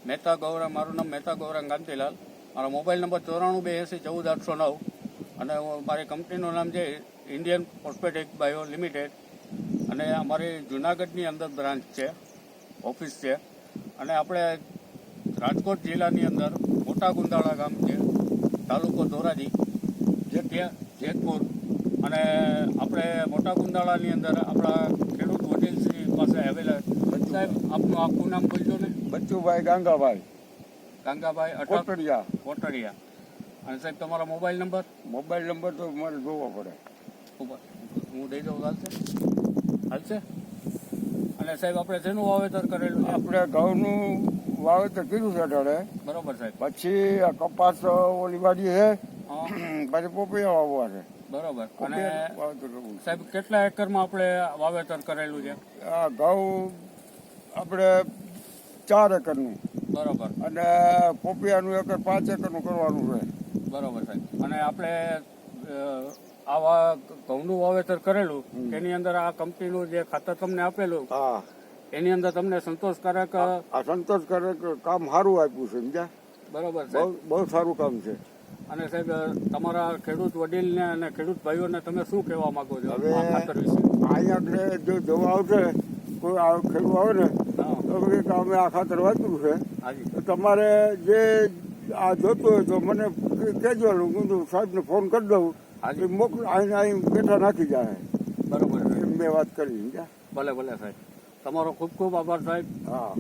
મહેતા ગૌરવ, મારું નામ મહેતા ગૌરવ કાંતિલાલ. મારો મોબાઈલ નંબર 94280809 અને મારી કંપનીનું નામ છે ઇન્ડિયન ફોસ્ફેટિક બાયો લિમિટેડ અને અમારી જુનાગઢની અંદર બ્રાન્ચ છે, ઓફિસ છે. અને આપણે રાજકોટ જિલ્લાની અંદર મોટા ગુંદાળા ગામ છે, તાલુકો ધોરાજી, જેતપુર. અને આપણે મોટા ગુંદાળાની અંદર આપણા ખેડૂત વડીલશ્રી પાસે આવેલા. સાહેબ, આપનું આખું નામ બોલજો ને. બચ્ચુભાઈ ગાંગાભાઈ કોટડિયા. અને સાહેબ તમારો મોબાઈલ નંબર તો મારે જોવો પડે. હું દઈ દઉં, હાલશે? અને સાહેબ આપણે શેનું વાવેતર કરેલું છે? આપણે ઘઉંનું વાવેતર કર્યું છે અટાણે. બરોબર સાહેબ. પછી આ કપાસ ઓલી વાડી છે, પછી પોપૈયા વાવવા છે. બરોબર. અને વાવેતર કરવું. સાહેબ કેટલા એકરમાં આપણે વાવેતર કરેલું છે? આ ઘઉં આપણે 4 એકરનું. બરોબર. અને પોપૈયાનું 5 એકરનું કરવાનું છે. બરોબર સાહેબ. અને આપણે આવા ઘઉંનું વાવેતર કરેલું, તેની અંદર આ કંપનીનું જે ખાતર તમને આપેલું, હા, એની અંદર તમને સંતોષકારક કામ સારું આપ્યું છે, સમજ્યા? બરોબર સાહેબ. બહુ સારું કામ છે. અને સાહેબ તમારા ખેડૂત વડીલને અને ખેડૂત ભાઈઓને તમે શું કહેવા માંગો છો હવે આ ખાતર વિશે? અહીંયા આગળ જો જોવા આવશે કોઈ ખેડૂત આવે ને તો કે અમે આ ખાતર વાંચ્યું છે, તો તમારે જે આ જોતું હોય તો મને કહેજો, હું સાહેબને ફોન કરી દઉં, મોકલું, અહીં બેઠા નાખી જાય. બરોબર. મેં વાત કરી. ભલે ભલે સાહેબ, તમારો ખૂબ ખૂબ આભાર સાહેબ. હા.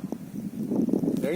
જય